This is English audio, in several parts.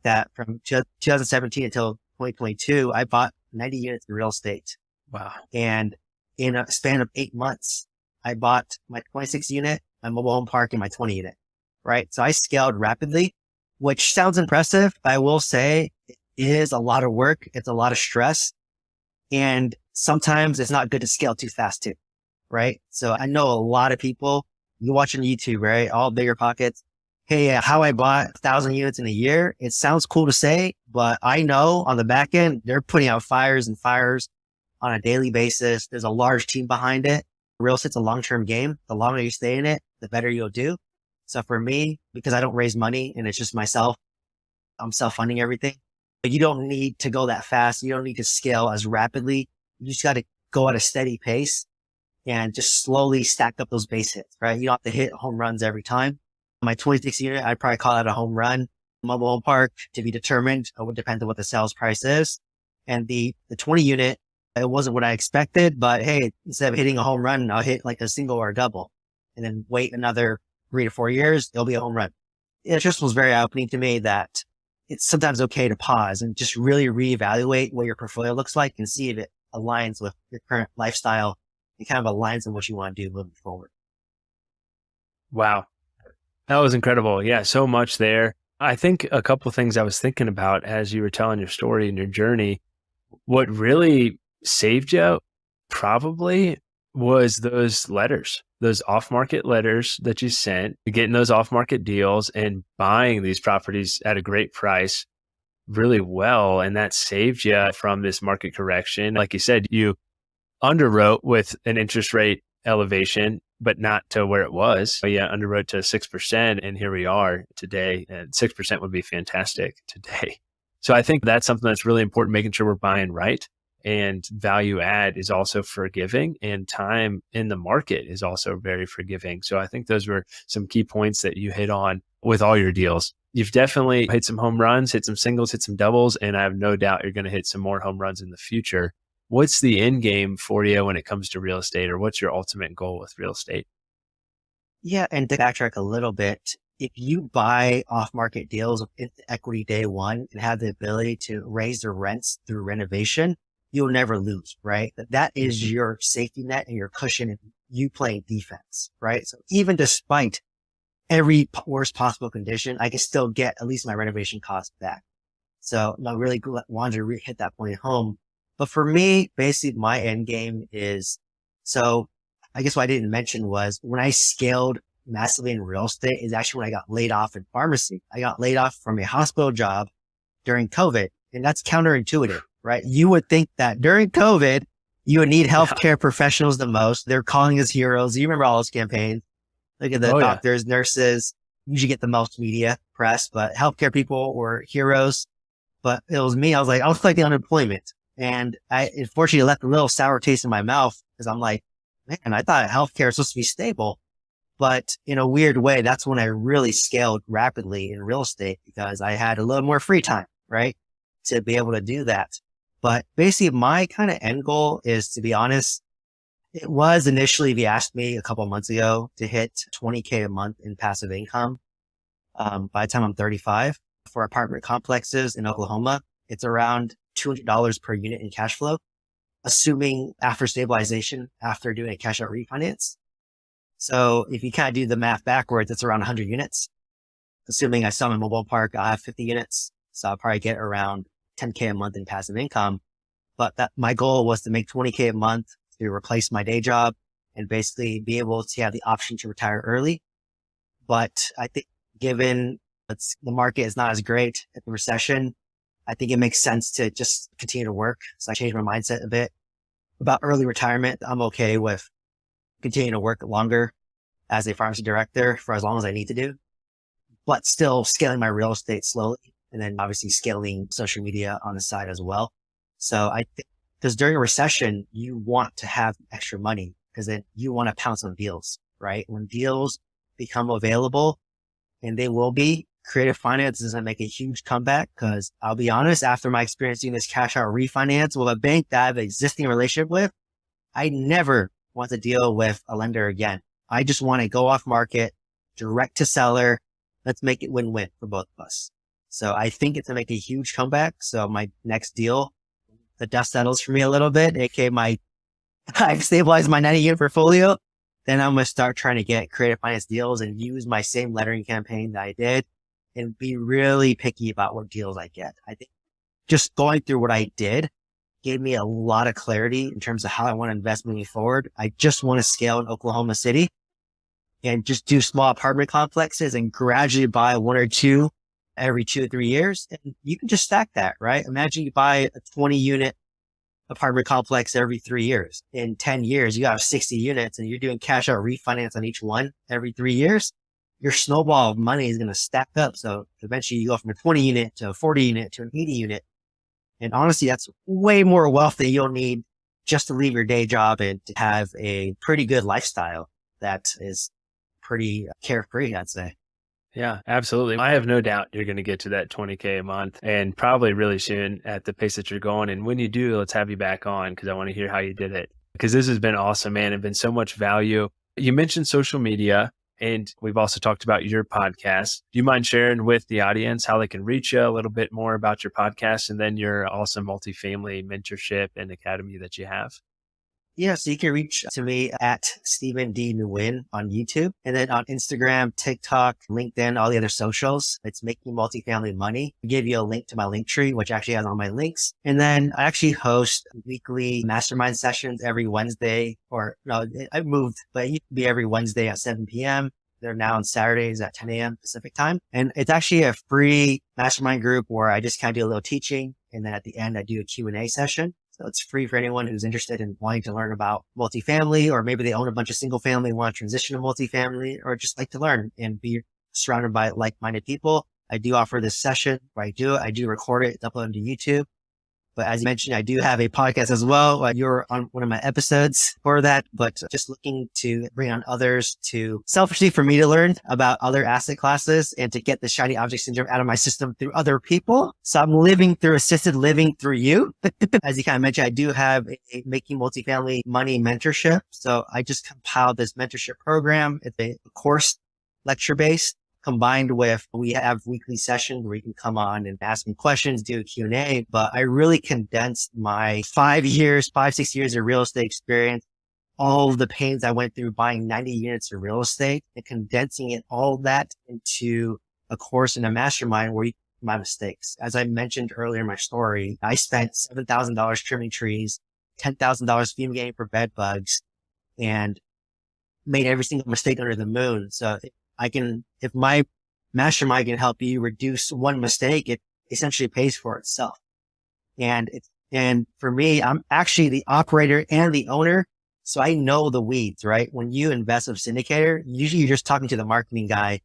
that from 2017 until 2022, I bought 90 units in real estate. Wow. And in a span of 8 months, I bought my 26 unit, my mobile home park, and my 20 unit, right? So I scaled rapidly, which sounds impressive. I will say it is a lot of work. It's a lot of stress. And sometimes it's not good to scale too fast too, right? So I know a lot of people, you watch on YouTube, right? All bigger pockets. Hey, how I bought 1,000 units in a year. It sounds cool to say, but I know on the back end, they're putting out fires and fires on a daily basis. There's a large team behind it. Real estate's a long-term game. The longer you stay in it, the better you'll do. So for me, because I don't raise money and it's just myself, I'm self-funding everything. But you don't need to go that fast. You don't need to scale as rapidly. You just got to go at a steady pace and just slowly stack up those base hits, right? You don't have to hit home runs every time. My 26 unit, I'd probably call it a home run. Mobile home park to be determined. It would depend on what the sales price is. And the 20 unit, it wasn't what I expected, but hey, instead of hitting a home run, I'll hit like a single or a double and then wait another 3 to 4 years. It'll be a home run. It just was very eye-opening to me that it's sometimes okay to pause and just really reevaluate what your portfolio looks like and see if it aligns with your current lifestyle and kind of aligns with what you want to do moving forward. Wow. That was incredible. Yeah, so much there. I think a couple of things I was thinking about as you were telling your story and your journey, what really saved you probably was those letters, those off-market letters that you sent, getting those off-market deals and buying these properties at a great price really well. And that saved you from this market correction. Like you said, you underwrote with an interest rate elevation, but not to where it was. But yeah, underwrote to 6%. And here we are today. And 6% would be fantastic today. So I think that's something that's really important, making sure we're buying right. And value add is also forgiving, and time in the market is also very forgiving. So I think those were some key points that you hit on with all your deals. You've definitely hit some home runs, hit some singles, hit some doubles, and I have no doubt you're going to hit some more home runs in the future. What's the end game for you when it comes to real estate, or what's your ultimate goal with real estate? Yeah. And to backtrack a little bit, if you buy off-market deals with equity day one and have the ability to raise the rents through renovation, you'll never lose, right? That is your safety net and your cushion in you playing defense, right? So even despite every worst possible condition, I can still get at least my renovation costs back. So I really wanted to hit that point home. But for me, basically my end game is, so I guess what I didn't mention was when I scaled massively in real estate is actually when I got laid off in pharmacy. I got laid off from a hospital job during COVID, and that's counterintuitive, right? You would think that during COVID, you would need healthcare professionals the most. They're calling us heroes. You remember all those campaigns. Look at the doctors, nurses, usually get the most media press, but healthcare people were heroes. But it was me. I was collecting unemployment. And I unfortunately left a little sour taste in my mouth because I'm like, man, I thought healthcare was supposed to be stable. But in a weird way, that's when I really scaled rapidly in real estate because I had a little more free time, right? To be able to do that. But basically my kind of end goal is, to be honest, it was initially, if you asked me a couple of months ago, to hit 20K a month in passive income. By the time I'm 35 for apartment complexes in Oklahoma, it's around $200 per unit in cash flow, assuming after stabilization, after doing a cash out refinance. So if you kind of do the math backwards, it's around 100 units. Assuming I sell my mobile park, I'll have 50 units. So I'll probably get around 10K a month in passive income. But that my goal was to make 20K a month to replace my day job and basically be able to have the option to retire early. But I think given the market is not as great at the recession, I think it makes sense to just continue to work. So I changed my mindset a bit about early retirement. I'm okay with continuing to work longer as a pharmacy director for as long as I need to do, but still scaling my real estate slowly. And then obviously scaling social media on the side as well. So I think because during a recession, you want to have extra money because then you want to pounce on deals, right? When deals become available, and they will be, creative finance doesn't make a huge comeback because I'll be honest, after my experience doing this cash out refinance with a bank that I have an existing relationship with, I never want to deal with a lender again. I just want to go off market, direct to seller. Let's make it win-win for both of us. So I think it's going to make a huge comeback. So my next deal, the dust settles for me a little bit, aka I've stabilized my 90 unit portfolio. Then I'm going to start trying to get creative finance deals and use my same lettering campaign that I did and be really picky about what deals I get. I think just going through what I did gave me a lot of clarity in terms of how I want to invest moving forward. I just want to scale in Oklahoma City and just do small apartment complexes and gradually buy one or two every 2 or 3 years. And you can just stack that, right? Imagine you buy a 20 unit apartment complex every 3 years. In 10 years, you have 60 units and you're doing cash out refinance on each one every 3 years. Your snowball of money is going to stack up. So eventually you go from a 20 unit to a 40 unit to an 80 unit. And honestly, that's way more wealth than you'll need just to leave your day job and to have a pretty good lifestyle that is pretty carefree, I'd say. Yeah, absolutely. I have no doubt you're going to get to that 20K a month and probably really soon at the pace that you're going. And when you do, let's have you back on because I want to hear how you did it. Because this has been awesome, man. It's been so much value. You mentioned social media and we've also talked about your podcast. Do you mind sharing with the audience how they can reach you, a little bit more about your podcast and then your awesome multifamily mentorship and academy that you have? Yeah, so you can reach to me at Stephen D. Nguyen on YouTube and then on Instagram, TikTok, LinkedIn, all the other socials. It's Making Multifamily Money. I give you a link to my link tree, which actually has all my links. And then I actually host weekly mastermind sessions every Wednesday, or no, I moved, but it used to be every Wednesday at 7 p.m. They're now on Saturdays at 10 a.m. Pacific time. And it's actually a free mastermind group where I just kind of do a little teaching. And then at the end, I do a Q&A session. So it's free for anyone who's interested in wanting to learn about multifamily, or maybe they own a bunch of single family and want to transition to multifamily, or just like to learn and be surrounded by like-minded people. I do offer this session where I do record it, upload it to YouTube. But as you mentioned, I do have a podcast as well. You're on one of my episodes for that, but just looking to bring on others to selfishly for me to learn about other asset classes and to get the shiny object syndrome out of my system through other people. So I'm living through assisted living through you. As you kind of mentioned, I do have a Making Multifamily Money mentorship. So I just compiled this mentorship program. It's a course lecture based, combined with we have weekly sessions where you can come on and ask me questions, do a Q&A. But I really condensed my 6 years of real estate experience, all of the pains I went through buying 90 units of real estate and condensing it, all that into a course and a mastermind where you my mistakes. As I mentioned earlier in my story, I spent $7,000 trimming trees, $10,000 fumigating for bed bugs, and made every single mistake under the moon. So if my mastermind can help you reduce one mistake, it essentially pays for itself. And for me, I'm actually the operator and the owner. So I know the weeds, right? When you invest with a syndicator, usually you're just talking to the marketing guy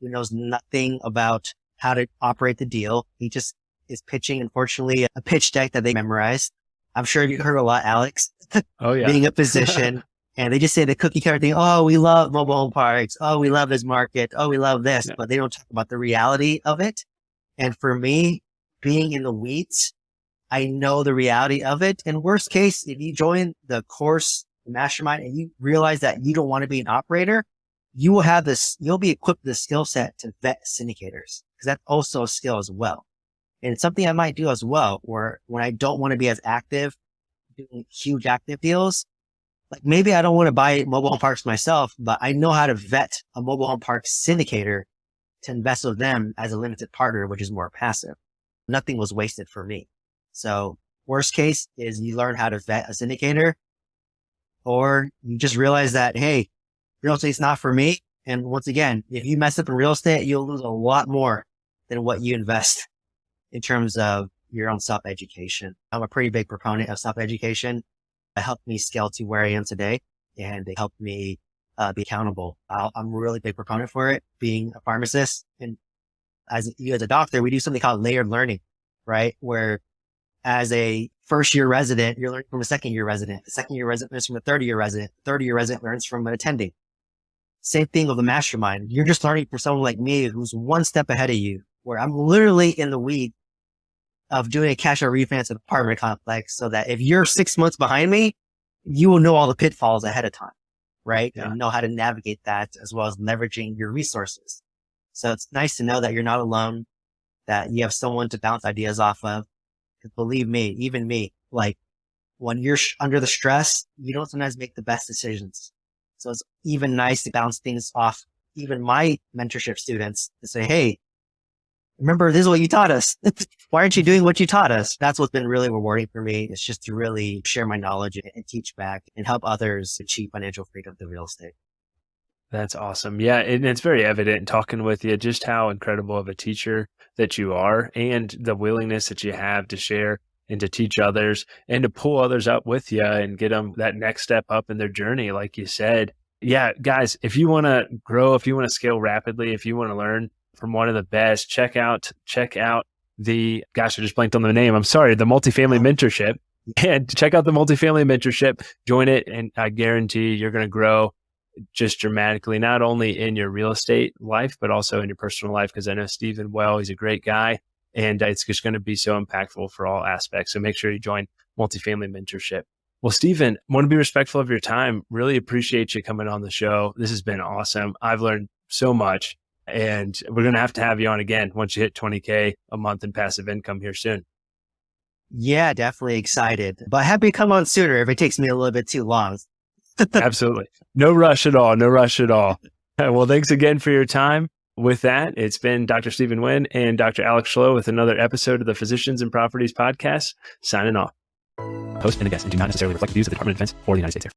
who knows nothing about how to operate the deal. He just is pitching, unfortunately, a pitch deck that they memorized. I'm sure you heard a lot, Alex, Oh, yeah. being a physician. And they just say the cookie cutter thing. Oh, we love mobile home parks. Oh, we love this market. Oh, we love this, Yeah. but they don't talk about the reality of it. And for me, being in the weeds, I know the reality of it. And worst case, if you join the course, the mastermind, and you realize that you don't want to be an operator, you will have this, you'll be equipped with the skill set to vet syndicators, because that's also a skill as well. And it's something I might do as well, where when I don't want to be as active, doing huge active deals, like maybe I don't want to buy mobile home parks myself, but I know how to vet a mobile home park syndicator to invest with them as a limited partner, which is more passive. Nothing was wasted for me. So worst case is you learn how to vet a syndicator, or you just realize that, hey, real estate's not for me. And once again, if you mess up in real estate, you'll lose a lot more than what you invest in terms of your own self-education. I'm a pretty big proponent of self-education. It helped me scale to where I am today, and it helped me be accountable. I'm a really big proponent for it, being a pharmacist. And as a doctor, we do something called layered learning, right? Where as a first year resident, you're learning from a second year resident. The second year resident learns from a third year resident. The third year resident learns from an attending. Same thing with the mastermind. You're just learning from someone like me who's one step ahead of you, where I'm literally in the weed of doing a cash out refinance of apartment complex, so that if you're 6 months behind me, you will know all the pitfalls ahead of time, right? Yeah. And know how to navigate that, as well as leveraging your resources. So it's nice to know that you're not alone. that you have someone to bounce ideas off of. Because believe me, even me, like when you're under the stress, you don't sometimes make the best decisions. So it's even nice to bounce things off even my mentorship students to say, hey, remember, this is what you taught us. Why aren't you doing what you taught us? That's what's been really rewarding for me. It's just to really share my knowledge and teach back and help others achieve financial freedom through real estate. That's awesome. Yeah, and it's very evident talking with you just how incredible of a teacher that you are and the willingness that you have to share and to teach others and to pull others up with you and get them that next step up in their journey, like you said. Yeah, guys, if you want to grow, if you want to scale rapidly, if you want to learn from one of the best, check out the, gosh, I just blanked on the name. I'm sorry, the Multifamily Mentorship. And check out the Multifamily Mentorship, join it, and I guarantee you're going to grow just dramatically, not only in your real estate life, but also in your personal life. Because I know Stephen well, he's a great guy, and it's just going to be so impactful for all aspects. So make sure you join Multifamily Mentorship. Well, Stephen, want to be respectful of your time. Really appreciate you coming on the show. This has been awesome. I've learned so much, and we're going to have you on again once you hit 20K a month in passive income here soon. Yeah, definitely excited, but happy to come on sooner if it takes me a little bit too long. Absolutely. No rush at all. No rush at all. Well, thanks again for your time. With that, it's been Dr. Stephen Nguyen and Dr. Alex Schlow with another episode of the Physicians and Properties Podcast, signing off. Host and a guest and do not necessarily reflect the views of the Department of Defense or the United States Air Force.